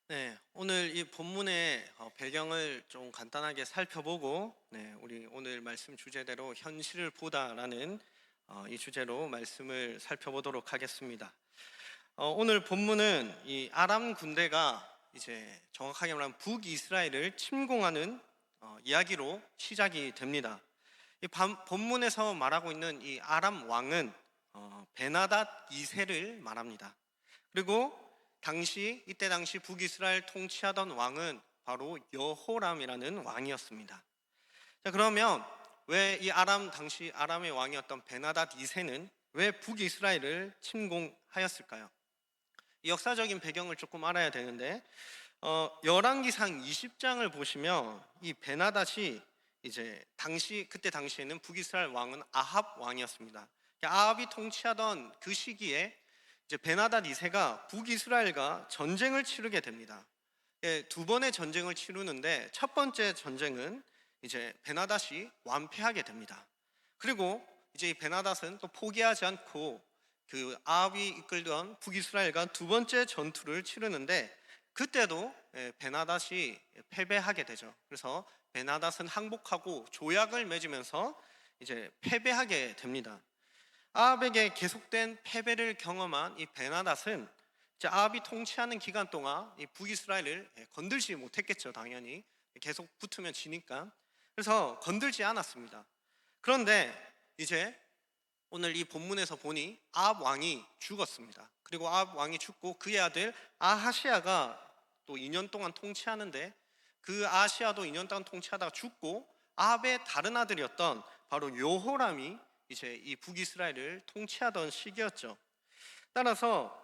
네, 오늘 이 본문의 배경을 좀 간단하게 살펴보고, 우리 오늘 말씀 주제대로 현실을 보다라는 이 주제로 말씀을 살펴보도록 하겠습니다. 오늘 본문은 이 아람 군대가 이제 정확하게 말하면 북이스라엘을 침공하는 이야기로 시작이 됩니다. 이 본문에서 말하고 있는 이 아람 왕은 베나닷 2세를 말합니다. 그리고 이때 당시 북이스라엘 통치하던 왕은 바로 여호람이라는 왕이었습니다. 자, 그러면 왜 이 당시 아람의 왕이었던 베나닷 2세는 왜 북이스라엘을 침공하였을까요? 이 역사적인 배경을 조금 알아야 되는데, 열왕기상 20장을 보시면 이 베나닷이 이제 그때 당시에는 북이스라엘 왕은 아합 왕이었습니다. 아합이 통치하던 그 시기에 이제 베나닷 2세가 북이스라엘과 전쟁을 치르게 됩니다. 두 번의 전쟁을 치르는데 첫 번째 전쟁은 이제 베나닷이 완패하게 됩니다. 그리고 이제 이 베나닷은 또 포기하지 않고 그 아합이 이끌던 북이스라엘과 두 번째 전투를 치르는데 그때도 베나닷이 패배하게 되죠. 그래서 베나닷은 항복하고 조약을 맺으면서 이제 패배하게 됩니다. 아합에게 계속된 패배를 경험한 이 베나닷은 이제 아합이 통치하는 기간 동안 이 북이스라엘을 건들지 못했겠죠. 당연히 계속 붙으면 지니까. 그래서 건들지 않았습니다. 그런데 이제 오늘 이 본문에서 보니 아합 왕이 죽었습니다. 그리고 아합 왕이 죽고 그의 아들 아하시아가 또 2년 동안 통치하는데 그 아하시아도 2년 동안 통치하다가 죽고 아합의 다른 아들이었던 바로 요호람이 이제 이 북이스라엘을 통치하던 시기였죠. 따라서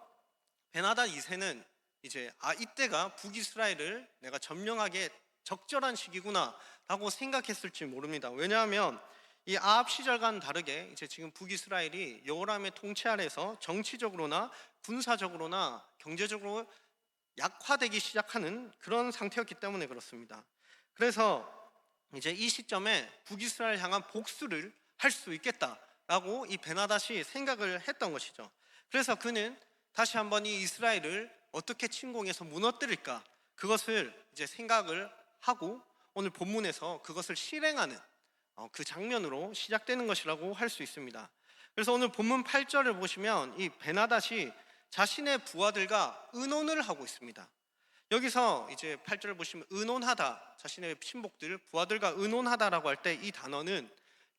베나닷 2세는 이제 이때가 북이스라엘을 내가 점령하기에 적절한 시기구나라고 생각했을지 모릅니다. 왜냐하면 이 아합 시절과는 다르게 이제 지금 북이스라엘이 여호람의 통치 아래서 정치적으로나 군사적으로나 경제적으로 약화되기 시작하는 그런 상태였기 때문에 그렇습니다. 그래서 이제 이 시점에 북이스라엘 향한 복수를 할 수 있겠다라고 이 베나닷이 생각을 했던 것이죠. 그래서 그는 다시 한번 이 이스라엘을 어떻게 침공해서 무너뜨릴까, 그것을 이제 생각을 하고 오늘 본문에서 그것을 실행하는 그 장면으로 시작되는 것이라고 할 수 있습니다. 그래서 오늘 본문 8절을 보시면 이 베나닷이 자신의 부하들과 의논을 하고 있습니다. 여기서 이제 8절을 보시면 의논하다, 자신의 친복들 부하들과 의논하다라고 할 때 이 단어는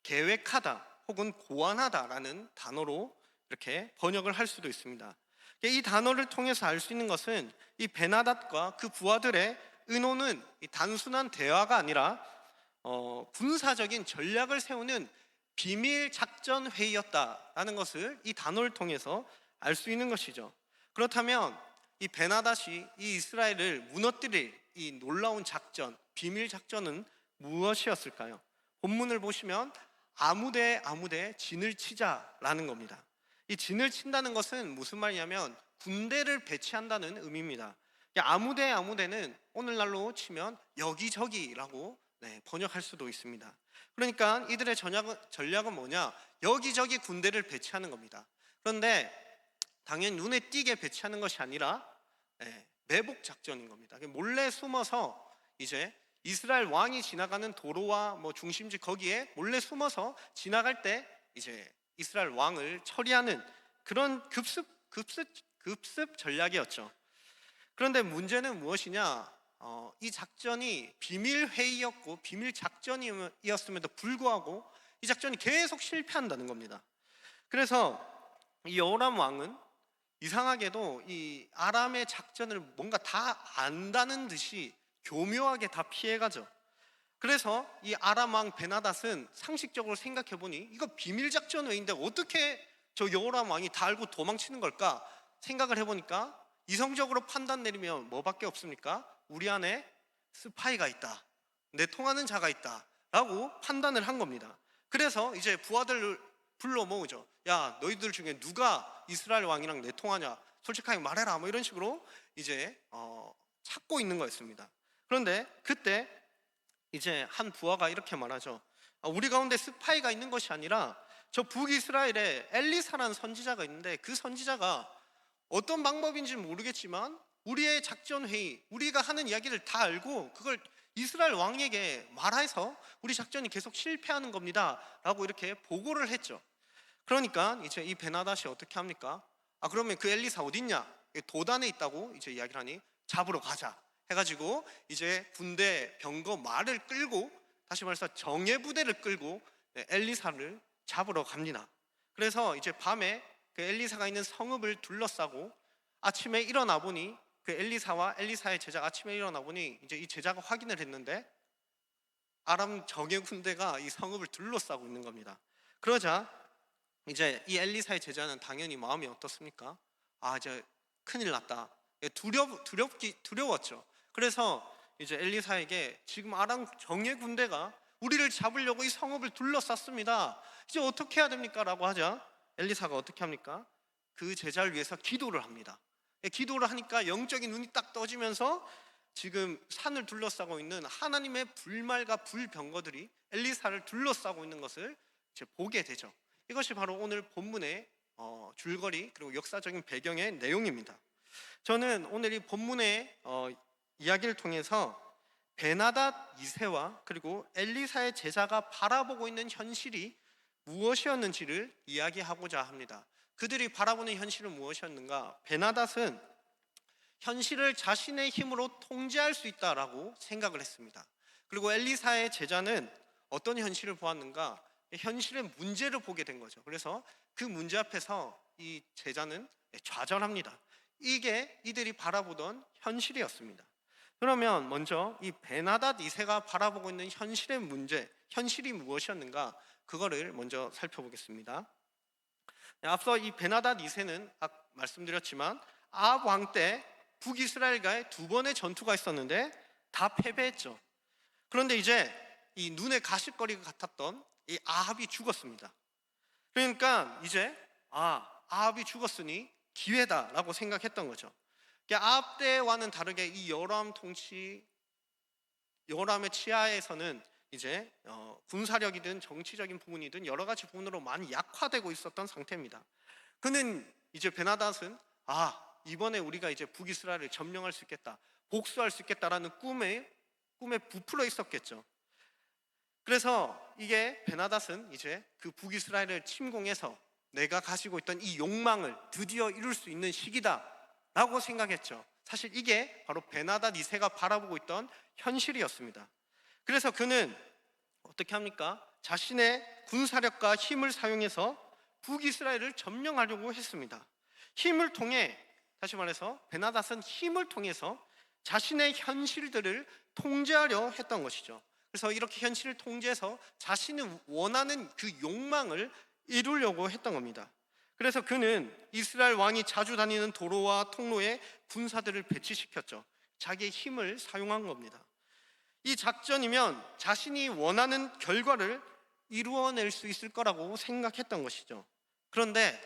계획하다 혹은 고안하다라는 단어로 이렇게 번역을 할 수도 있습니다. 이 단어를 통해서 알 수 있는 것은 이 베나닷과 그 부하들의 의논은 단순한 대화가 아니라 군사적인 전략을 세우는 비밀 작전 회의였다라는 것을 이 단어를 통해서 알 수 있는 것이죠. 그렇다면 이 베나닷이 이 이스라엘을 무너뜨릴 이 놀라운 작전, 비밀 작전은 무엇이었을까요? 본문을 보시면 아무데 진을 치자라는 겁니다. 이 진을 친다는 것은 무슨 말이냐면 군대를 배치한다는 의미입니다. 아무데는 오늘날로 치면 여기저기라고 번역할 수도 있습니다. 그러니까 이들의 전략은 뭐냐? 여기저기 군대를 배치하는 겁니다. 그런데 당연히 눈에 띄게 배치하는 것이 아니라 매복 작전인 겁니다. 몰래 숨어서 이제 이스라엘 왕이 지나가는 도로와 뭐 중심지 거기에 몰래 숨어서 지나갈 때 이제 이스라엘 왕을 처리하는 그런 급습 전략이었죠. 그런데 문제는 무엇이냐? 이 작전이 비밀 회의였고 비밀 작전이었음에도 불구하고 이 작전이 계속 실패한다는 겁니다. 그래서 이 여호람 왕은 이상하게도 이 아람의 작전을 뭔가 다 안다는 듯이 교묘하게 다 피해가죠. 그래서 이 아람 왕 베나닷은 상식적으로 생각해 보니 이거 비밀 작전 외인데 어떻게 저 여호람 왕이 다 알고 도망치는 걸까 생각을 해보니까 이성적으로 판단 내리면 뭐밖에 없습니까? 우리 안에 스파이가 있다, 내통하는 자가 있다 라고 판단을 한 겁니다. 그래서 이제 부하들을 불러 모으죠. 야, 너희들 중에 누가 이스라엘 왕이랑 내통하냐, 솔직하게 말해라, 뭐 이런 식으로 이제 찾고 있는 거였습니다. 그런데 그때 이제 한 부하가 이렇게 말하죠. 우리 가운데 스파이가 있는 것이 아니라 저 북이스라엘에 엘리사라는 선지자가 있는데 그 선지자가 어떤 방법인지 모르겠지만 우리의 작전 회의, 우리가 하는 이야기를 다 알고 그걸 이스라엘 왕에게 말해서 우리 작전이 계속 실패하는 겁니다 라고 이렇게 보고를 했죠. 그러니까 이제 이 베나닷이 어떻게 합니까? 그러면 그 엘리사 어딨냐? 도단에 있다고 이제 이야기를 하니 잡으러 가자 해가지고 이제 군대 병거 말을 끌고, 다시 말해서 정예 부대를 끌고 엘리사를 잡으러 갑니다. 그래서 이제 밤에 그 엘리사가 있는 성읍을 둘러싸고, 아침에 일어나 보니 그 엘리사와 엘리사의 제자가 아침에 일어나 보니 이제 이 제자가 확인을 했는데 아람 정예 군대가 이 성읍을 둘러싸고 있는 겁니다. 그러자 이제 이 엘리사의 제자는 당연히 마음이 어떻습니까? 이제 큰일 났다. 두려웠죠. 그래서 이제 엘리사에게 지금 아람 정예 군대가 우리를 잡으려고 이 성읍을 둘러쌌습니다. 이제 어떻게 해야 됩니까? 라고 하자 엘리사가 어떻게 합니까? 그 제자를 위해서 기도를 합니다. 기도를 하니까 영적인 눈이 딱 떠지면서 지금 산을 둘러싸고 있는 하나님의 불말과 불병거들이 엘리사를 둘러싸고 있는 것을 이제 보게 되죠. 이것이 바로 오늘 본문의 줄거리 그리고 역사적인 배경의 내용입니다. 저는 오늘 이 본문의 이야기를 통해서 베나닷 2세와 그리고 엘리사의 제자가 바라보고 있는 현실이 무엇이었는지를 이야기하고자 합니다. 그들이 바라보는 현실은 무엇이었는가? 베나닷은 현실을 자신의 힘으로 통제할 수 있다라고 생각을 했습니다. 그리고 엘리사의 제자는 어떤 현실을 보았는가? 현실의 문제를 보게 된 거죠. 그래서 그 문제 앞에서 이 제자는 좌절합니다. 이게 이들이 바라보던 현실이었습니다. 그러면 먼저 이 베나닷 2세가 바라보고 있는 현실의 문제, 현실이 무엇이었는가? 그거를 먼저 살펴보겠습니다. 앞서 이 베나닷 2세는 말씀드렸지만 아합 왕 때 북이스라엘과의 두 번의 전투가 있었는데 다 패배했죠. 그런데 이제 이 눈에 가시거리가 같았던 이 아합이 죽었습니다. 그러니까 이제 아합이 죽었으니 기회다라고 생각했던 거죠. 아합 때와는 다르게 이 여호람의 치하에서는 이제 군사력이든 정치적인 부분이든 여러 가지 부분으로 많이 약화되고 있었던 상태입니다. 그는 이제 베나닷은 이번에 우리가 이제 북이스라엘을 점령할 수 있겠다, 복수할 수 있겠다라는 꿈에 부풀어 있었겠죠. 그래서 이게 베나닷은 이제 그 북이스라엘을 침공해서 내가 가지고 있던 이 욕망을 드디어 이룰 수 있는 시기다라고 생각했죠. 사실 이게 바로 베나닷 2세가 바라보고 있던 현실이었습니다. 그래서 그는 어떻게 합니까? 자신의 군사력과 힘을 사용해서 북이스라엘을 점령하려고 했습니다. 힘을 통해, 다시 말해서 베나닷은 힘을 통해서 자신의 현실들을 통제하려 했던 것이죠. 그래서 이렇게 현실을 통제해서 자신이 원하는 그 욕망을 이루려고 했던 겁니다. 그래서 그는 이스라엘 왕이 자주 다니는 도로와 통로에 군사들을 배치시켰죠. 자기의 힘을 사용한 겁니다. 이 작전이면 자신이 원하는 결과를 이루어낼 수 있을 거라고 생각했던 것이죠. 그런데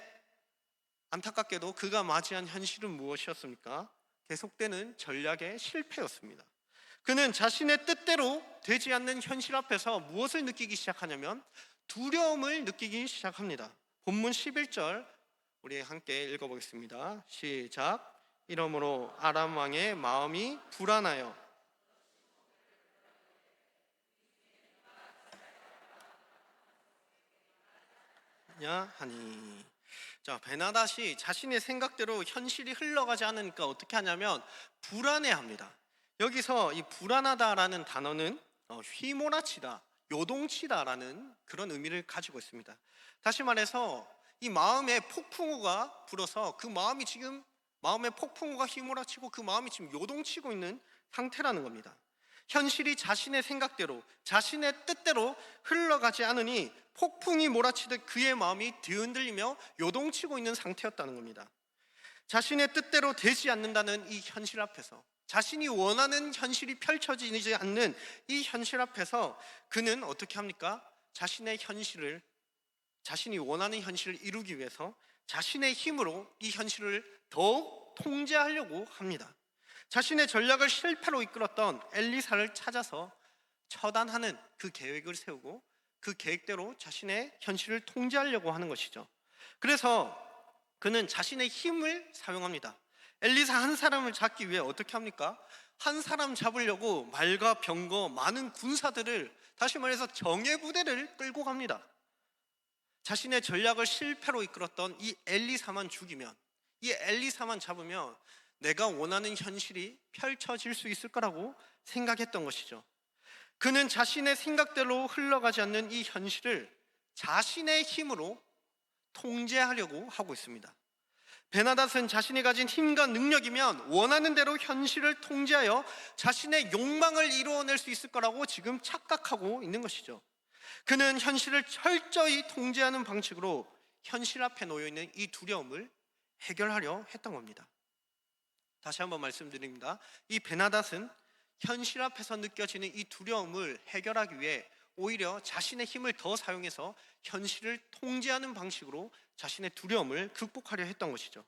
안타깝게도 그가 맞이한 현실은 무엇이었습니까? 계속되는 전략의 실패였습니다. 그는 자신의 뜻대로 되지 않는 현실 앞에서 무엇을 느끼기 시작하냐면 두려움을 느끼기 시작합니다. 본문 11절 우리 함께 읽어보겠습니다. 시작. 이러므로 아람 왕의 마음이 불안하여 하니. 자, 베나닷이 자신의 생각대로 현실이 흘러가지 않으니까 어떻게 하냐면 불안해합니다. 여기서 이 불안하다라는 단어는 휘몰아치다, 요동치다라는 그런 의미를 가지고 있습니다. 다시 말해서 이 마음에 폭풍우가 불어서 그 마음이 지금 마음에 폭풍우가 휘몰아치고 그 마음이 지금 요동치고 있는 상태라는 겁니다. 현실이 자신의 생각대로, 자신의 뜻대로 흘러가지 않으니 폭풍이 몰아치듯 그의 마음이 뒤흔들리며 요동치고 있는 상태였다는 겁니다. 자신의 뜻대로 되지 않는다는 이 현실 앞에서, 자신이 원하는 현실이 펼쳐지지 않는 이 현실 앞에서 그는 어떻게 합니까? 자신이 원하는 현실을 이루기 위해서 자신의 힘으로 이 현실을 더욱 통제하려고 합니다. 자신의 전략을 실패로 이끌었던 엘리사를 찾아서 처단하는 그 계획을 세우고 그 계획대로 자신의 현실을 통제하려고 하는 것이죠. 그래서 그는 자신의 힘을 사용합니다. 엘리사 한 사람을 잡기 위해 어떻게 합니까? 한 사람 잡으려고 말과 병거 많은 군사들을, 다시 말해서 정예 부대를 끌고 갑니다. 자신의 전략을 실패로 이끌었던 이 엘리사만 죽이면, 이 엘리사만 잡으면 내가 원하는 현실이 펼쳐질 수 있을 거라고 생각했던 것이죠. 그는 자신의 생각대로 흘러가지 않는 이 현실을 자신의 힘으로 통제하려고 하고 있습니다. 베나닷은 자신이 가진 힘과 능력이면 원하는 대로 현실을 통제하여 자신의 욕망을 이루어낼 수 있을 거라고 지금 착각하고 있는 것이죠. 그는 현실을 철저히 통제하는 방식으로 현실 앞에 놓여 있는 이 두려움을 해결하려 했던 겁니다. 다시 한번 말씀드립니다. 이 베나닷은 현실 앞에서 느껴지는 이 두려움을 해결하기 위해 오히려 자신의 힘을 더 사용해서 현실을 통제하는 방식으로 자신의 두려움을 극복하려 했던 것이죠.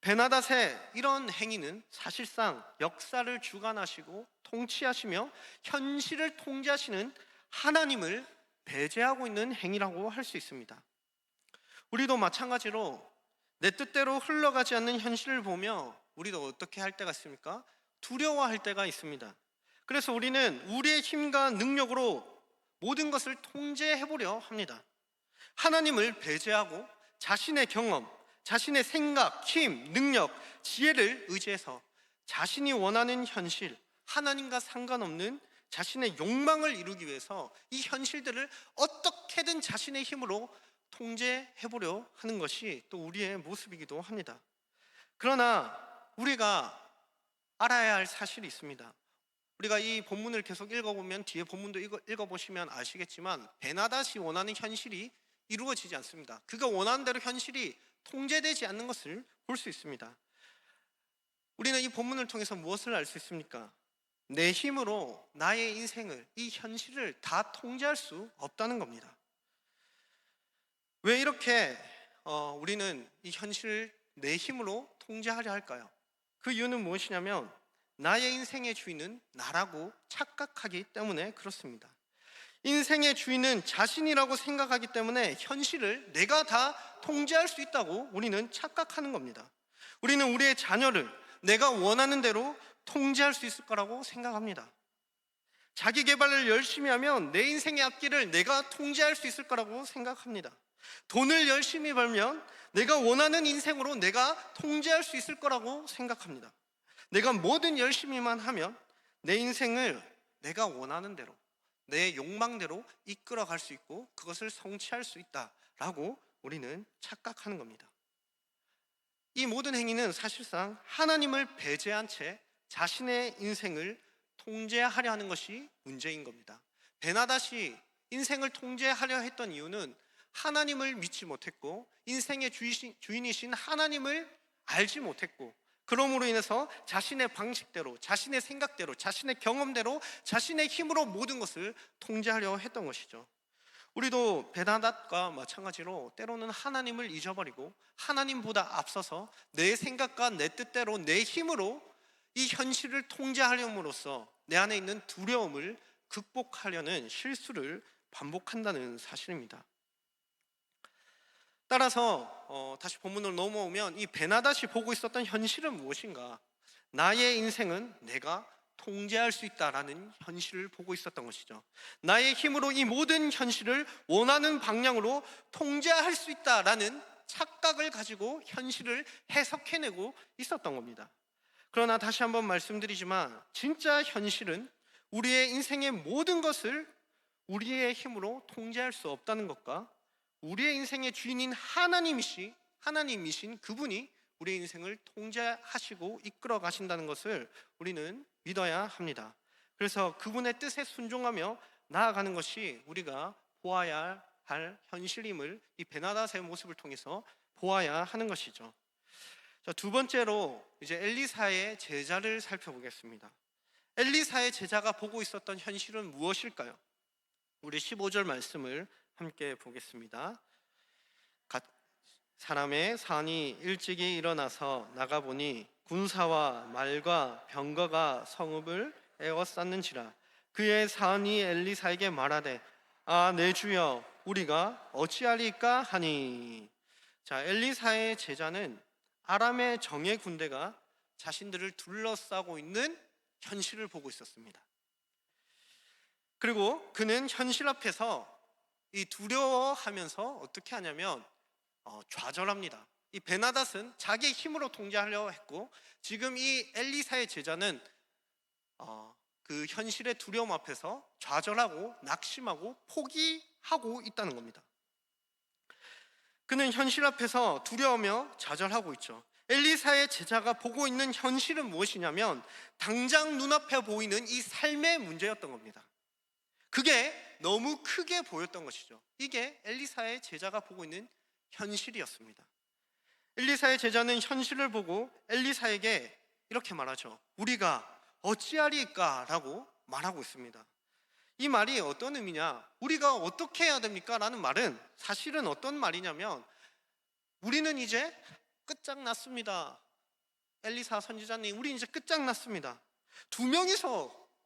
베나닷의 이런 행위는 사실상 역사를 주관하시고 통치하시며 현실을 통제하시는 하나님을 배제하고 있는 행위라고 할 수 있습니다. 우리도 마찬가지로 내 뜻대로 흘러가지 않는 현실을 보며 우리도 어떻게 할 때가 있습니까? 두려워할 때가 있습니다. 그래서 우리는 우리의 힘과 능력으로 모든 것을 통제해보려 합니다. 하나님을 배제하고 자신의 경험, 자신의 생각, 힘, 능력, 지혜를 의지해서 자신이 원하는 현실, 하나님과 상관없는 자신의 욕망을 이루기 위해서 이 현실들을 어떻게든 자신의 힘으로 통제해보려 하는 것이 또 우리의 모습이기도 합니다. 그러나 우리가 알아야 할 사실이 있습니다. 우리가 이 본문을 계속 읽어보면, 뒤에 본문도 읽어보시면 아시겠지만 베나닷이 원하는 현실이 이루어지지 않습니다. 그가 원하는 대로 현실이 통제되지 않는 것을 볼 수 있습니다. 우리는 이 본문을 통해서 무엇을 알 수 있습니까? 내 힘으로 나의 인생을, 이 현실을 다 통제할 수 없다는 겁니다. 왜 이렇게 우리는 이 현실을 내 힘으로 통제하려 할까요? 그 이유는 무엇이냐면 나의 인생의 주인은 나라고 착각하기 때문에 그렇습니다. 인생의 주인은 자신이라고 생각하기 때문에 현실을 내가 다 통제할 수 있다고 우리는 착각하는 겁니다. 우리는 우리의 자녀를 내가 원하는 대로 통제할 수 있을 거라고 생각합니다. 자기 개발을 열심히 하면 내 인생의 앞길을 내가 통제할 수 있을 거라고 생각합니다. 돈을 열심히 벌면 내가 원하는 인생으로 내가 통제할 수 있을 거라고 생각합니다. 내가 뭐든 열심히만 하면 내 인생을 내가 원하는 대로, 내 욕망대로 이끌어갈 수 있고 그것을 성취할 수 있다라고 우리는 착각하는 겁니다. 이 모든 행위는 사실상 하나님을 배제한 채 자신의 인생을 통제하려 하는 것이 문제인 겁니다. 베나닷이 인생을 통제하려 했던 이유는 하나님을 믿지 못했고 인생의 주인이신 하나님을 알지 못했고, 그러므로 인해서 자신의 방식대로, 자신의 생각대로, 자신의 경험대로, 자신의 힘으로 모든 것을 통제하려 했던 것이죠. 우리도 베나닷과 마찬가지로 때로는 하나님을 잊어버리고 하나님보다 앞서서 내 생각과 내 뜻대로 내 힘으로 이 현실을 통제하려므로써 내 안에 있는 두려움을 극복하려는 실수를 반복한다는 사실입니다. 따라서 다시 본문으로 넘어오면 이 베나닷이 보고 있었던 현실은 무엇인가? 나의 인생은 내가 통제할 수 있다라는 현실을 보고 있었던 것이죠. 나의 힘으로 이 모든 현실을 원하는 방향으로 통제할 수 있다라는 착각을 가지고 현실을 해석해내고 있었던 겁니다. 그러나 다시 한번 말씀드리지만 진짜 현실은 우리의 인생의 모든 것을 우리의 힘으로 통제할 수 없다는 것과 우리의 인생의 주인인 하나님이신 그분이 우리의 인생을 통제하시고 이끌어 가신다는 것을 우리는 믿어야 합니다. 그래서 그분의 뜻에 순종하며 나아가는 것이 우리가 보아야 할 현실임을 이 베나닷의 모습을 통해서 보아야 하는 것이죠. 자, 두 번째로 이제 엘리사의 제자를 살펴보겠습니다. 엘리사의 제자가 보고 있었던 현실은 무엇일까요? 우리 15절 말씀을 함께 보겠습니다. 사람의 산이 일찍이 일어나서 나가보니 군사와 말과 병거가 성읍을 에워쌌는지라. 그의 사은이 엘리사에게 말하되 아, 내 주여, 우리가 어찌하리까 하니. 자, 엘리사의 제자는 아람의 정예 군대가 자신들을 둘러싸고 있는 현실을 보고 있었습니다. 그리고 그는 현실 앞에서 이 두려워하면서 어떻게 하냐면 좌절합니다. 이 베나닷은 자기의 힘으로 통제하려 했고, 지금 이 엘리사의 제자는 그 현실의 두려움 앞에서 좌절하고 낙심하고 포기하고 있다는 겁니다. 그는 현실 앞에서 두려워하며 좌절하고 있죠. 엘리사의 제자가 보고 있는 현실은 무엇이냐면 당장 눈앞에 보이는 이 삶의 문제였던 겁니다. 그게 너무 크게 보였던 것이죠. 이게 엘리사의 제자가 보고 있는 현실이었습니다. 엘리사의 제자는 현실을 보고 엘리사에게 이렇게 말하죠. 우리가 어찌하리까? 라고 말하고 있습니다. 이 말이 어떤 의미냐? 우리가 어떻게 해야 됩니까? 라는 말은 사실은 어떤 말이냐면 우리는 이제 끝장났습니다. 엘리사 선지자님, 우리 이제 끝장났습니다.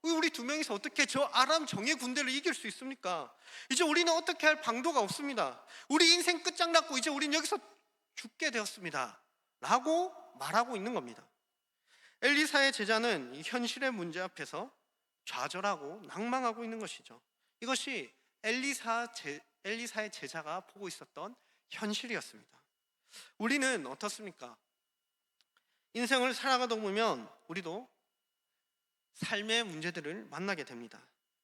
우리 두 명이서 어떻게 저 아람 정예 군대를 이길 수 있습니까? 이제 우리는 어떻게 할 방도가 없습니다. 우리 인생 끝장났고 이제 우린 여기서 죽게 되었습니다. 라고 말하고 있는 겁니다. 엘리사의 제자는 이 현실의 문제 앞에서 좌절하고 낭망하고 있는 것이죠. 이것이 엘리사의 제자가 보고 있었던 현실이었습니다. 우리는 어떻습니까? 인생을 살아가다 보면 우리도 삶의 문제들을 만나게 됩니다.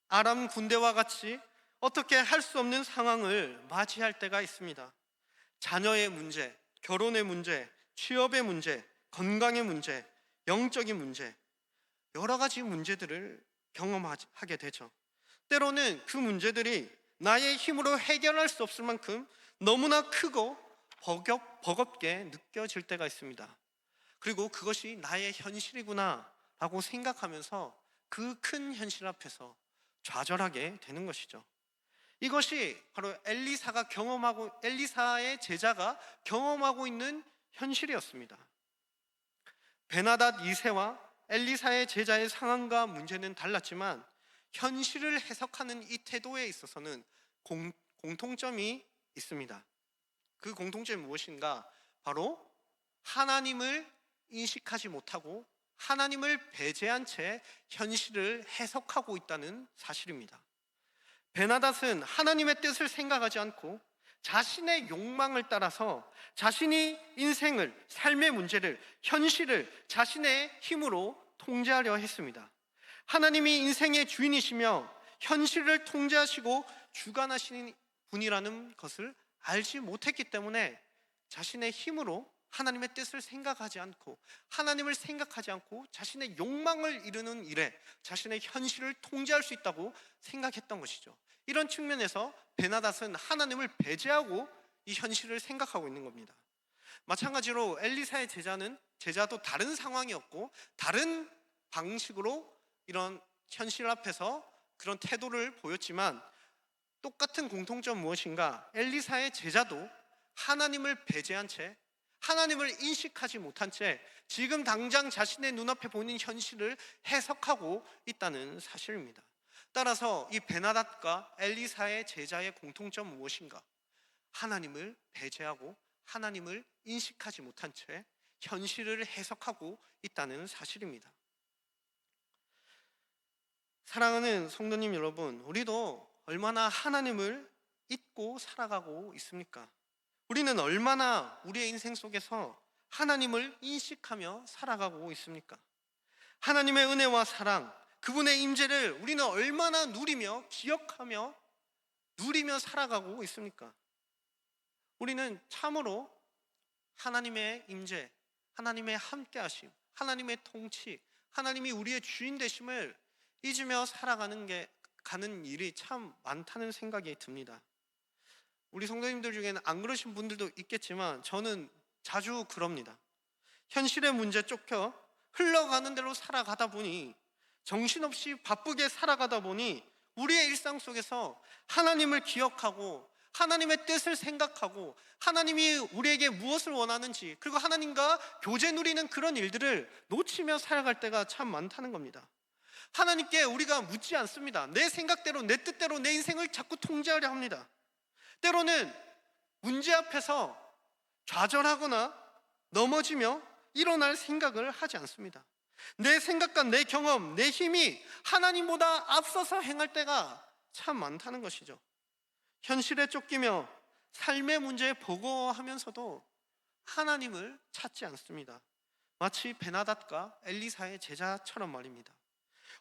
아람 군대와 같이 어떻게 할 수 없는 상황을 맞이할 때가 있습니다. 자녀의 문제, 결혼의 문제, 취업의 문제, 건강의 문제, 영적인 문제, 여러 가지 문제들을 경험하게 되죠. 때로는 그 문제들이 나의 힘으로 해결할 수 없을 만큼 너무나 크고 버겁게 느껴질 때가 있습니다. 그리고 그것이 나의 현실이구나 라고 생각하면서 그 큰 현실 앞에서 좌절하게 되는 것이죠. 이것이 바로 엘리사의 제자가 경험하고 있는 현실이었습니다. 베나닷 2세와 엘리사의 제자의 상황과 문제는 달랐지만 현실을 해석하는 이 태도에 있어서는 공통점이 있습니다. 그 공통점이 무엇인가? 바로 하나님을 인식하지 못하고 하나님을 배제한 채 현실을 해석하고 있다는 사실입니다. 베나닷은 하나님의 뜻을 생각하지 않고 자신의 욕망을 따라서 자신이 인생을, 삶의 문제를, 현실을 자신의 힘으로 통제하려 했습니다. 하나님이 인생의 주인이시며 현실을 통제하시고 주관하시는 분이라는 것을 알지 못했기 때문에 자신의 힘으로 하나님의 뜻을 생각하지 않고 하나님을 생각하지 않고 자신의 욕망을 이루는 일에 자신의 현실을 통제할 수 있다고 생각했던 것이죠. 이런 측면에서 베나닷은 하나님을 배제하고 이 현실을 생각하고 있는 겁니다. 마찬가지로 엘리사의 제자도 다른 상황이었고 다른 방식으로 이런 현실 앞에서 그런 태도를 보였지만 똑같은 공통점 무엇인가? 엘리사의 제자도 하나님을 배제한 채 하나님을 인식하지 못한 채 지금 당장 자신의 눈앞에 보이는 현실을 해석하고 있다는 사실입니다. 따라서 이 베나닷과 엘리사의 제자의 공통점 무엇인가? 하나님을 배제하고 하나님을 인식하지 못한 채 현실을 해석하고 있다는 사실입니다. 사랑하는 성도님 여러분, 우리도 얼마나 하나님을 잊고 살아가고 있습니까? 우리는 얼마나 우리의 인생 속에서 하나님을 인식하며 살아가고 있습니까? 하나님의 은혜와 사랑, 그분의 임재를 우리는 얼마나 누리며 기억하며 누리며 살아가고 있습니까? 우리는 참으로 하나님의 임재, 하나님의 함께하심, 하나님의 통치, 하나님이 우리의 주인 되심을 잊으며 가는 일이 참 많다는 생각이 듭니다. 우리 성도님들 중에는 안 그러신 분들도 있겠지만 저는 자주 그럽니다. 현실의 문제 쫓겨 흘러가는 대로 살아가다 보니 정신없이 바쁘게 살아가다 보니 우리의 일상 속에서 하나님을 기억하고 하나님의 뜻을 생각하고 하나님이 우리에게 무엇을 원하는지 그리고 하나님과 교제 누리는 그런 일들을 놓치며 살아갈 때가 참 많다는 겁니다. 하나님께 우리가 묻지 않습니다. 내 생각대로 내 뜻대로 내 인생을 자꾸 통제하려 합니다. 때로는 문제 앞에서 좌절하거나 넘어지며 일어날 생각을 하지 않습니다. 내 생각과 내 경험, 내 힘이 하나님보다 앞서서 행할 때가 참 많다는 것이죠. 현실에 쫓기며 삶의 문제에 버거워하면서도 하나님을 찾지 않습니다. 마치 베나닷과 엘리사의 제자처럼 말입니다.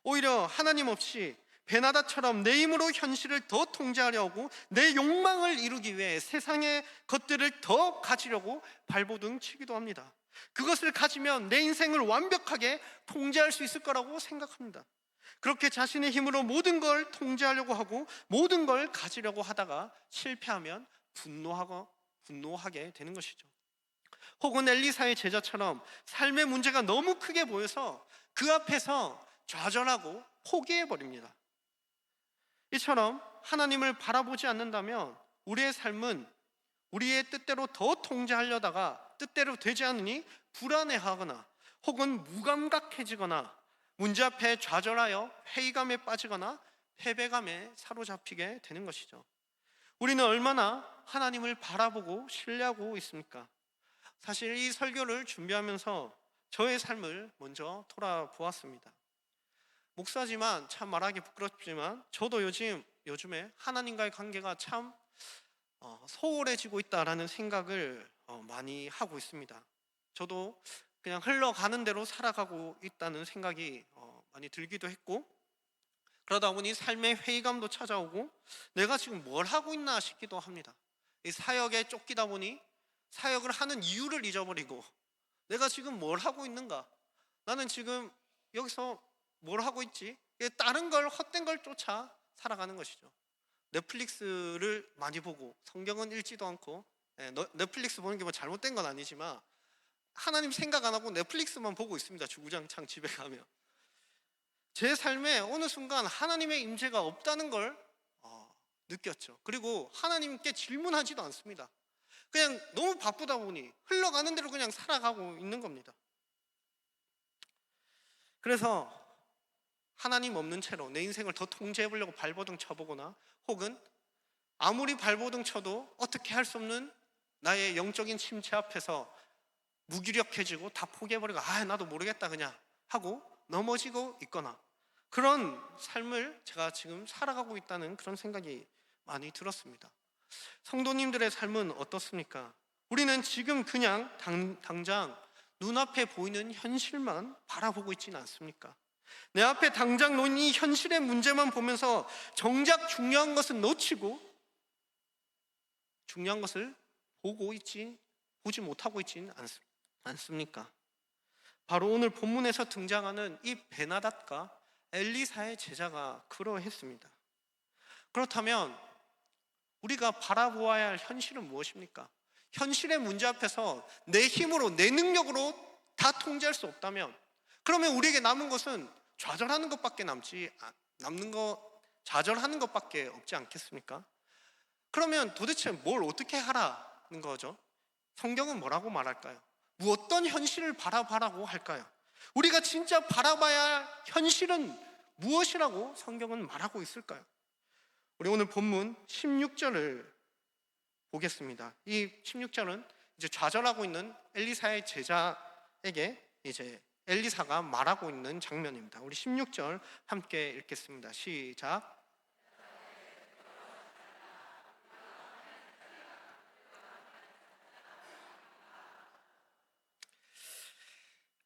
오히려 하나님 없이 베나닷처럼 내 힘으로 현실을 더 통제하려고, 내 욕망을 이루기 위해 세상의 것들을 더 가지려고 발버둥 치기도 합니다. 그것을 가지면 내 인생을 완벽하게 통제할 수 있을 거라고 생각합니다. 그렇게 자신의 힘으로 모든 걸 통제하려고 하고 모든 걸 가지려고 하다가 실패하면 분노하게 되는 것이죠. 혹은 엘리사의 제자처럼 삶의 문제가 너무 크게 보여서 그 앞에서 좌절하고 포기해버립니다. 이처럼 하나님을 바라보지 않는다면 우리의 삶은 우리의 뜻대로 더 통제하려다가 뜻대로 되지 않으니 불안해하거나 혹은 무감각해지거나 문제 앞에 좌절하여 회의감에 빠지거나 패배감에 사로잡히게 되는 것이죠. 우리는 얼마나 하나님을 바라보고 신뢰하고 있습니까? 사실 이 설교를 준비하면서 저의 삶을 먼저 돌아보았습니다. 목사지만 참 말하기 부끄럽지만 저도 요즘에 하나님과의 관계가 참 소홀해지고 있다라는 생각을 많이 하고 있습니다. 저도 그냥 흘러가는 대로 살아가고 있다는 생각이 많이 들기도 했고, 그러다 보니 삶의 회의감도 찾아오고 내가 지금 뭘 하고 있나 싶기도 합니다. 이 사역에 쫓기다 보니 사역을 하는 이유를 잊어버리고 내가 지금 뭘 하고 있는가? 나는 지금 여기서 뭘 하고 있지? 다른 걸, 헛된 걸 쫓아 살아가는 것이죠. 넷플릭스를 많이 보고 성경은 읽지도 않고, 넷플릭스 보는 게 뭐 잘못된 건 아니지만 하나님 생각 안 하고 넷플릭스만 보고 있습니다. 주구장창 집에 가면. 제 삶에 어느 순간 하나님의 임재가 없다는 걸 느꼈죠. 그리고 하나님께 질문하지도 않습니다. 그냥 너무 바쁘다 보니 흘러가는 대로 그냥 살아가고 있는 겁니다. 그래서 하나님 없는 채로 내 인생을 더 통제해 보려고 발버둥 쳐보거나, 혹은 아무리 발버둥 쳐도 어떻게 할 수 없는 나의 영적인 침체 앞에서 무기력해지고 다 포기해버리고 나도 모르겠다 그냥 하고 넘어지고 있거나, 그런 삶을 제가 지금 살아가고 있다는 그런 생각이 많이 들었습니다. 성도님들의 삶은 어떻습니까? 우리는 지금 그냥 당장 눈앞에 보이는 현실만 바라보고 있지는 않습니까? 내 앞에 당장 놓인 이 현실의 문제만 보면서 정작 중요한 것은 놓치고 중요한 것을 보지 못하고 있지는 않습니까? 바로 오늘 본문에서 등장하는 이 베나닷과 엘리사의 제자가 그러했습니다. 그렇다면 우리가 바라보아야 할 현실은 무엇입니까? 현실의 문제 앞에서 내 힘으로, 내 능력으로 다 통제할 수 없다면, 그러면 우리에게 남은 것은 좌절하는 것밖에 좌절하는 것밖에 없지 않겠습니까? 그러면 도대체 뭘 어떻게 하라는 거죠? 성경은 뭐라고 말할까요? 어떤 현실을 바라봐라고 할까요? 우리가 진짜 바라봐야 할 현실은 무엇이라고 성경은 말하고 있을까요? 우리 오늘 본문 16절을 보겠습니다. 이 16절은 이제 좌절하고 있는 엘리사의 제자에게 이제 엘리사가 말하고 있는 장면입니다. 우리 16절 함께 읽겠습니다. 시작.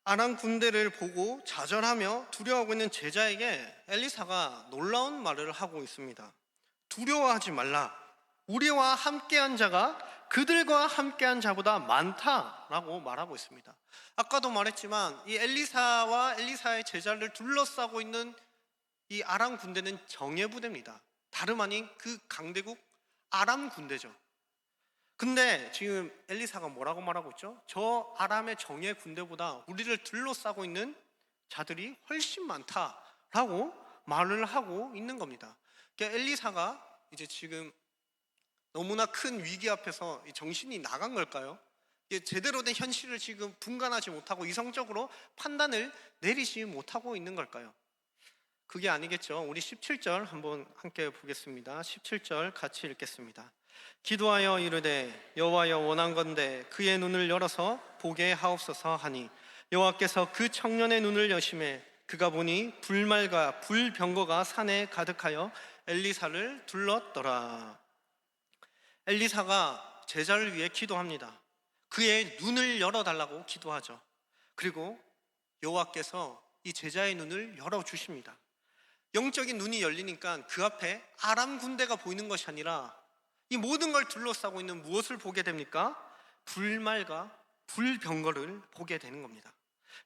아람 군대를 보고 좌절하며 두려워하고 있는 제자에게 엘리사가 놀라운 말을 하고 있습니다. 두려워하지 말라. 우리와 함께한 자가 그들과 함께한 자보다 많다라고 말하고 있습니다. 아까도 말했지만 이 엘리사와 엘리사의 제자를 둘러싸고 있는 이 아람 군대는 정예 부대입니다. 다름 아닌 그 강대국 아람 군대죠. 근데 지금 엘리사가 뭐라고 말하고 있죠? 저 아람의 정예 군대보다 우리를 둘러싸고 있는 자들이 훨씬 많다라고 말을 하고 있는 겁니다. 그러니까 엘리사가 이제 지금 너무나 큰 위기 앞에서 정신이 나간 걸까요? 제대로 된 현실을 지금 분간하지 못하고 이성적으로 판단을 내리지 못하고 있는 걸까요? 그게 아니겠죠. 우리 17절 한번 함께 보겠습니다. 17절 같이 읽겠습니다. 기도하여 이르되 여호와여 원한건대 그의 눈을 열어서 보게 하옵소서 하니 여호와께서 그 청년의 눈을 여심해 그가 보니 불말과 불병거가 산에 가득하여 엘리사를 둘렀더라. 엘리사가 제자를 위해 기도합니다. 그의 눈을 열어달라고 기도하죠. 그리고 여호와께서 이 제자의 눈을 열어주십니다. 영적인 눈이 열리니까 그 앞에 아람 군대가 보이는 것이 아니라 이 모든 걸 둘러싸고 있는 무엇을 보게 됩니까? 불말과 불병거를 보게 되는 겁니다.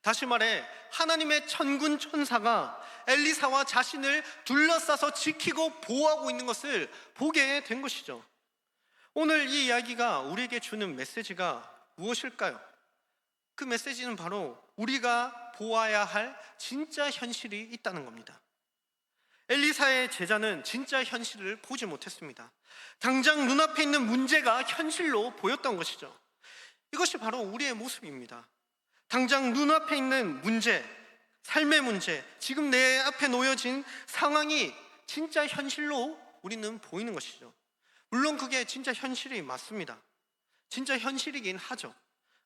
다시 말해 하나님의 천군 천사가 엘리사와 자신을 둘러싸서 지키고 보호하고 있는 것을 보게 된 것이죠. 오늘 이 이야기가 우리에게 주는 메시지가 무엇일까요? 그 메시지는 바로 우리가 보아야 할 진짜 현실이 있다는 겁니다. 엘리사의 제자는 진짜 현실을 보지 못했습니다. 당장 눈앞에 있는 문제가 현실로 보였던 것이죠. 이것이 바로 우리의 모습입니다. 당장 눈앞에 있는 문제, 삶의 문제, 지금 내 앞에 놓여진 상황이 진짜 현실로 우리는 보이는 것이죠. 물론 그게 진짜 현실이 맞습니다. 진짜 현실이긴 하죠.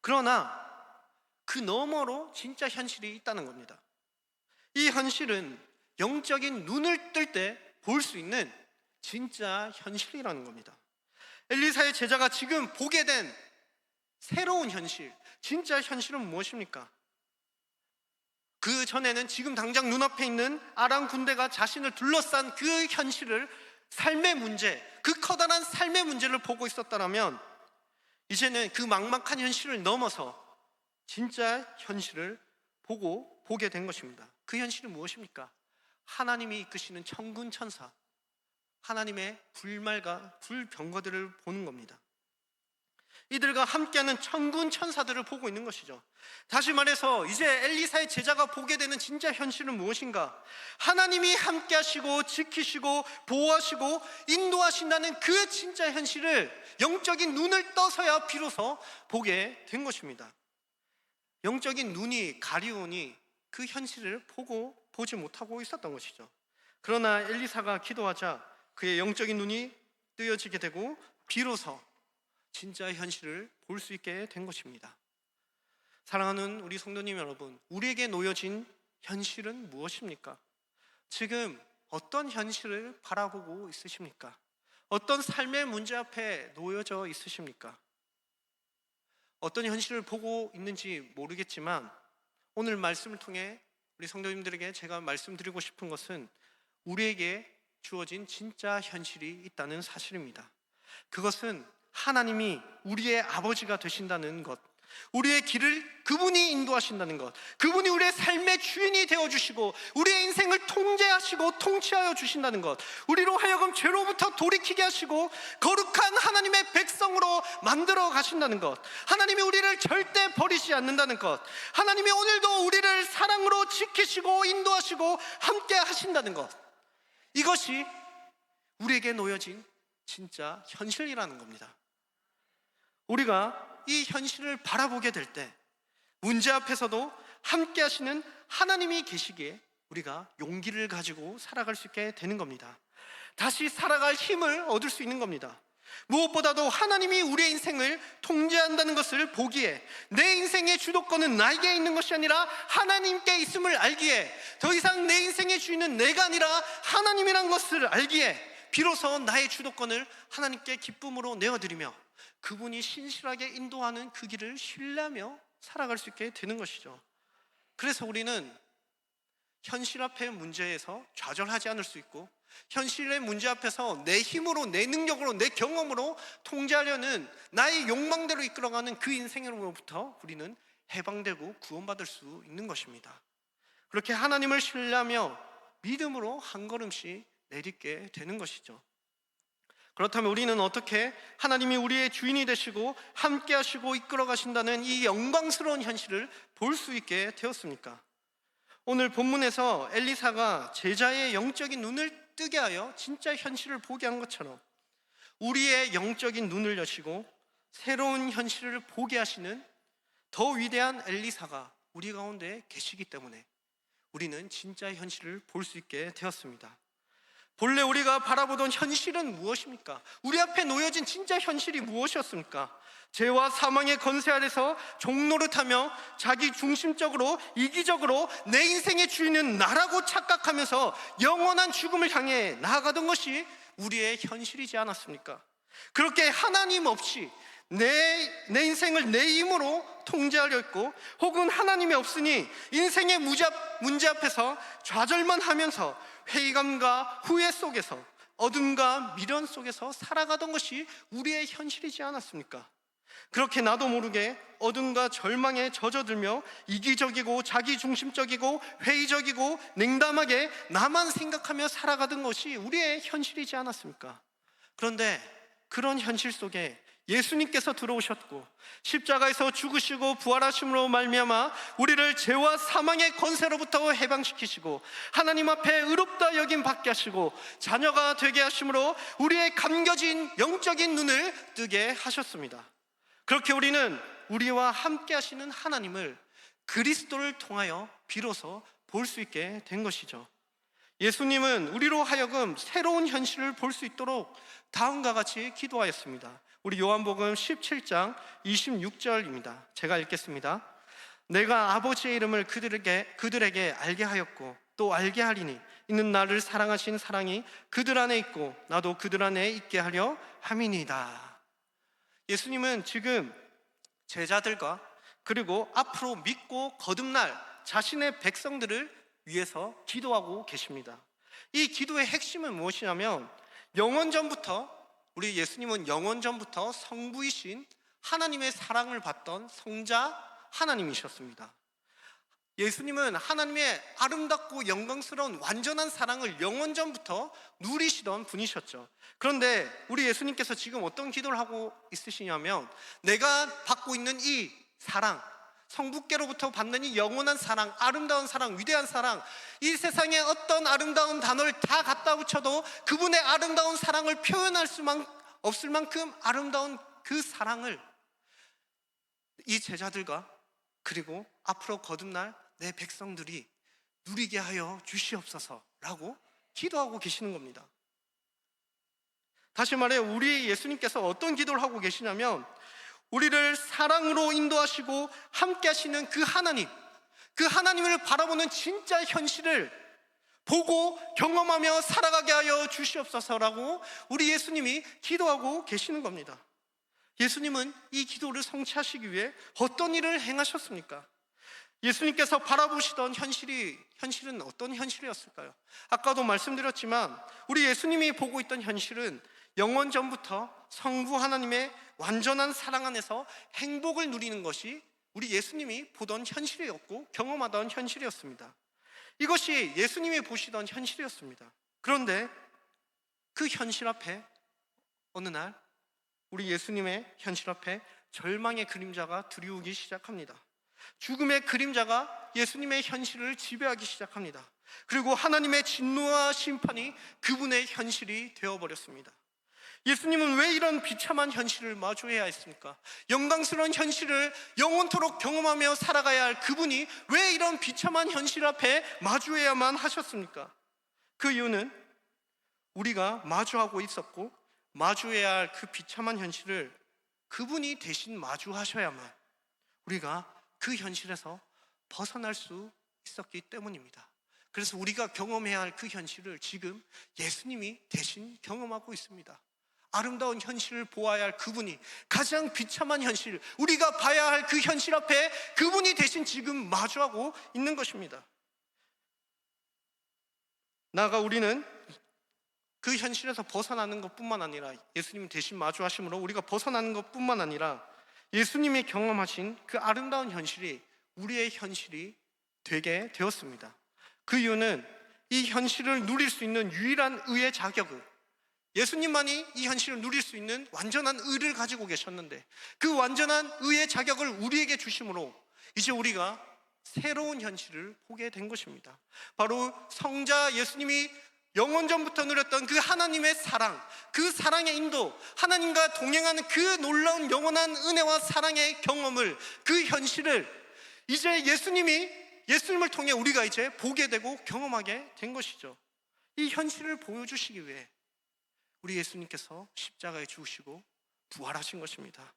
그러나 그 너머로 진짜 현실이 있다는 겁니다. 이 현실은 영적인 눈을 뜰 때 볼 수 있는 진짜 현실이라는 겁니다. 엘리사의 제자가 지금 보게 된 새로운 현실, 진짜 현실은 무엇입니까? 그 전에는 지금 당장 눈앞에 있는 아람 군대가 자신을 둘러싼 그 현실을, 삶의 문제, 그 커다란 삶의 문제를 보고 있었다면 이제는 그 막막한 현실을 넘어서 진짜 현실을 보게 된 것입니다. 그 현실은 무엇입니까? 하나님이 이끄시는 천군 천사, 하나님의 불말과 불병거들을 보는 겁니다. 이들과 함께하는 천군 천사들을 보고 있는 것이죠. 다시 말해서 이제 엘리사의 제자가 보게 되는 진짜 현실은 무엇인가? 하나님이 함께하시고 지키시고 보호하시고 인도하신다는 그 진짜 현실을 영적인 눈을 떠서야 비로소 보게 된 것입니다. 영적인 눈이 가리우니 그 현실을 보지 못하고 있었던 것이죠. 그러나 엘리사가 기도하자 그의 영적인 눈이 뜨여지게 되고 비로소 진짜 현실을 볼 수 있게 된 것입니다. 사랑하는 우리 성도님 여러분, 우리에게 놓여진 현실은 무엇입니까? 지금 어떤 현실을 바라보고 있으십니까? 어떤 삶의 문제 앞에 놓여져 있으십니까? 어떤 현실을 보고 있는지 모르겠지만 오늘 말씀을 통해 우리 성도님들에게 제가 말씀드리고 싶은 것은 우리에게 주어진 진짜 현실이 있다는 사실입니다. 그것은 하나님이 우리의 아버지가 되신다는 것, 우리의 길을 그분이 인도하신다는 것, 그분이 우리의 삶의 주인이 되어주시고 우리의 인생을 통제하시고 통치하여 주신다는 것, 우리로 하여금 죄로부터 돌이키게 하시고 거룩한 하나님의 백성으로 만들어 가신다는 것, 하나님이 우리를 절대 버리지 않는다는 것, 하나님이 오늘도 우리를 사랑으로 지키시고 인도하시고 함께 하신다는 것, 이것이 우리에게 놓여진 진짜 현실이라는 겁니다. 우리가 이 현실을 바라보게 될 때 문제 앞에서도 함께 하시는 하나님이 계시기에 우리가 용기를 가지고 살아갈 수 있게 되는 겁니다. 다시 살아갈 힘을 얻을 수 있는 겁니다. 무엇보다도 하나님이 우리의 인생을 통제한다는 것을 보기에, 내 인생의 주도권은 나에게 있는 것이 아니라 하나님께 있음을 알기에, 더 이상 내 인생의 주인은 내가 아니라 하나님이란 것을 알기에 비로소 나의 주도권을 하나님께 기쁨으로 내어드리며 그분이 신실하게 인도하는 그 길을 신뢰하며 살아갈 수 있게 되는 것이죠. 그래서 우리는 현실 앞의 문제에서 좌절하지 않을 수 있고, 현실의 문제 앞에서 내 힘으로, 내 능력으로, 내 경험으로 통제하려는 나의 욕망대로 이끌어가는 그 인생으로부터 우리는 해방되고 구원받을 수 있는 것입니다. 그렇게 하나님을 신뢰하며 믿음으로 한 걸음씩 내딛게 되는 것이죠. 그렇다면 우리는 어떻게 하나님이 우리의 주인이 되시고 함께 하시고 이끌어 가신다는 이 영광스러운 현실을 볼 수 있게 되었습니까? 오늘 본문에서 엘리사가 제자의 영적인 눈을 뜨게 하여 진짜 현실을 보게 한 것처럼 우리의 영적인 눈을 여시고 새로운 현실을 보게 하시는 더 위대한 엘리사가 우리 가운데 계시기 때문에 우리는 진짜 현실을 볼 수 있게 되었습니다. 본래 우리가 바라보던 현실은 무엇입니까? 우리 앞에 놓여진 진짜 현실이 무엇이었습니까? 죄와 사망의 권세 아래서 종노릇하며 자기 중심적으로 이기적으로 내 인생의 주인은 나라고 착각하면서 영원한 죽음을 향해 나아가던 것이 우리의 현실이지 않았습니까? 그렇게 하나님 없이 내 인생을 내 힘으로 통제하려 했고, 혹은 하나님이 없으니 인생의 문제 앞에서 좌절만 하면서 회의감과 후회 속에서 어둠과 미련 속에서 살아가던 것이 우리의 현실이지 않았습니까? 그렇게 나도 모르게 어둠과 절망에 젖어들며 이기적이고 자기중심적이고 회의적이고 냉담하게 나만 생각하며 살아가던 것이 우리의 현실이지 않았습니까? 그런데 그런 현실 속에 예수님께서 들어오셨고 십자가에서 죽으시고 부활하심으로 말미암아 우리를 죄와 사망의 권세로부터 해방시키시고 하나님 앞에 의롭다 여김 받게 하시고 자녀가 되게 하심으로 우리의 감겨진 영적인 눈을 뜨게 하셨습니다. 그렇게 우리는 우리와 함께 하시는 하나님을 그리스도를 통하여 비로소 볼 수 있게 된 것이죠. 예수님은 우리로 하여금 새로운 현실을 볼 수 있도록 다음과 같이 기도하였습니다. 우리 요한복음 17장 26절입니다. 제가 읽겠습니다. 내가 아버지의 이름을 그들에게 알게 하였고 또 알게 하리니 이는 나를 사랑하신 사랑이 그들 안에 있고 나도 그들 안에 있게 하려 함이니이다. 예수님은 지금 제자들과 그리고 앞으로 믿고 거듭날 자신의 백성들을 위해서 기도하고 계십니다. 이 기도의 핵심은 무엇이냐면, 우리 예수님은 영원전부터 성부이신 하나님의 사랑을 받던 성자 하나님이셨습니다. 예수님은 하나님의 아름답고 영광스러운 완전한 사랑을 영원전부터 누리시던 분이셨죠. 그런데 우리 예수님께서 지금 어떤 기도를 하고 있으시냐면, 내가 받고 있는 이 사랑, 성부께로부터 받는 이 영원한 사랑, 아름다운 사랑, 위대한 사랑, 이 세상에 어떤 아름다운 단어를 다 갖다 붙여도 그분의 아름다운 사랑을 표현할 수만 없을 만큼 아름다운 그 사랑을 이 제자들과 그리고 앞으로 거듭날 내 백성들이 누리게 하여 주시옵소서라고 기도하고 계시는 겁니다. 다시 말해 우리 예수님께서 어떤 기도를 하고 계시냐면, 우리를 사랑으로 인도하시고 함께 하시는 그 하나님을 바라보는 진짜 현실을 보고 경험하며 살아가게 하여 주시옵소서라고 우리 예수님이 기도하고 계시는 겁니다. 예수님은 이 기도를 성취하시기 위해 어떤 일을 행하셨습니까? 예수님께서 바라보시던 현실은 어떤 현실이었을까요? 아까도 말씀드렸지만 우리 예수님이 보고 있던 현실은 영원전부터 성부 하나님의 완전한 사랑 안에서 행복을 누리는 것이 우리 예수님이 보던 현실이었고 경험하던 현실이었습니다. 이것이 예수님이 보시던 현실이었습니다. 그런데 그 현실 앞에 어느 날 우리 예수님의 현실 앞에 절망의 그림자가 드리우기 시작합니다. 죽음의 그림자가 예수님의 현실을 지배하기 시작합니다. 그리고 하나님의 진노와 심판이 그분의 현실이 되어버렸습니다. 예수님은 왜 이런 비참한 현실을 마주해야 했습니까? 영광스러운 현실을 영원토록 경험하며 살아가야 할 그분이 왜 이런 비참한 현실 앞에 마주해야만 하셨습니까? 그 이유는 우리가 마주하고 있었고 마주해야 할 그 비참한 현실을 그분이 대신 마주하셔야만 우리가 그 현실에서 벗어날 수 있었기 때문입니다. 그래서 우리가 경험해야 할 그 현실을 지금 예수님이 대신 경험하고 있습니다. 아름다운 현실을 보아야 할 그분이 가장 비참한 현실, 우리가 봐야 할 그 현실 앞에 그분이 대신 지금 마주하고 있는 것입니다. 나아가 우리는 그 현실에서 벗어나는 것뿐만 아니라 예수님이 대신 마주하심으로 우리가 벗어나는 것뿐만 아니라 예수님이 경험하신 그 아름다운 현실이 우리의 현실이 되게 되었습니다. 그 이유는 이 현실을 누릴 수 있는 유일한 의의 자격을, 예수님만이 이 현실을 누릴 수 있는 완전한 의를 가지고 계셨는데 그 완전한 의의 자격을 우리에게 주심으로 이제 우리가 새로운 현실을 보게 된 것입니다. 바로 성자 예수님이 영원전부터 누렸던 그 하나님의 사랑, 그 사랑의 인도, 하나님과 동행하는 그 놀라운 영원한 은혜와 사랑의 경험을, 그 현실을 이제 예수님을 통해 우리가 이제 보게 되고 경험하게 된 것이죠. 이 현실을 보여주시기 위해 우리 예수님께서 십자가에 죽으시고 부활하신 것입니다.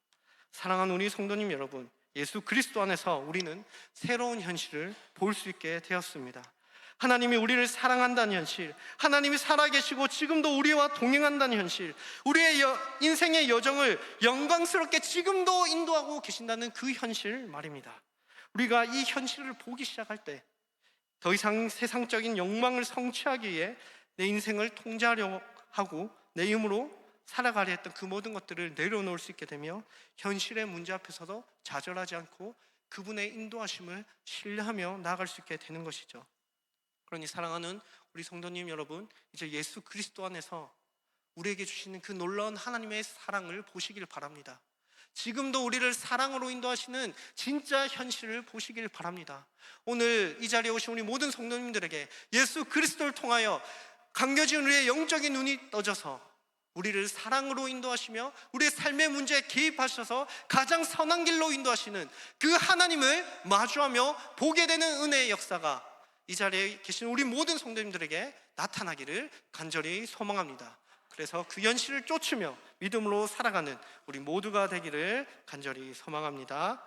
사랑하는 우리 성도님 여러분, 예수 그리스도 안에서 우리는 새로운 현실을 볼 수 있게 되었습니다. 하나님이 우리를 사랑한다는 현실, 하나님이 살아계시고 지금도 우리와 동행한다는 현실, 우리의 인생의 여정을 영광스럽게 지금도 인도하고 계신다는 그 현실 말입니다. 우리가 이 현실을 보기 시작할 때 더 이상 세상적인 욕망을 성취하기 위해 내 인생을 통제하려 하고 내 힘으로 살아가려 했던 그 모든 것들을 내려놓을 수 있게 되며 현실의 문제 앞에서도 좌절하지 않고 그분의 인도하심을 신뢰하며 나아갈 수 있게 되는 것이죠. 그러니 사랑하는 우리 성도님 여러분, 이제 예수 그리스도 안에서 우리에게 주시는 그 놀라운 하나님의 사랑을 보시길 바랍니다. 지금도 우리를 사랑으로 인도하시는 진짜 현실을 보시길 바랍니다. 오늘 이 자리에 오신 우리 모든 성도님들에게 예수 그리스도를 통하여 감겨진 우리의 영적인 눈이 떠져서 우리를 사랑으로 인도하시며 우리의 삶의 문제에 개입하셔서 가장 선한 길로 인도하시는 그 하나님을 마주하며 보게 되는 은혜의 역사가 이 자리에 계신 우리 모든 성도님들에게 나타나기를 간절히 소망합니다. 그래서 그 현실을 쫓으며 믿음으로 살아가는 우리 모두가 되기를 간절히 소망합니다.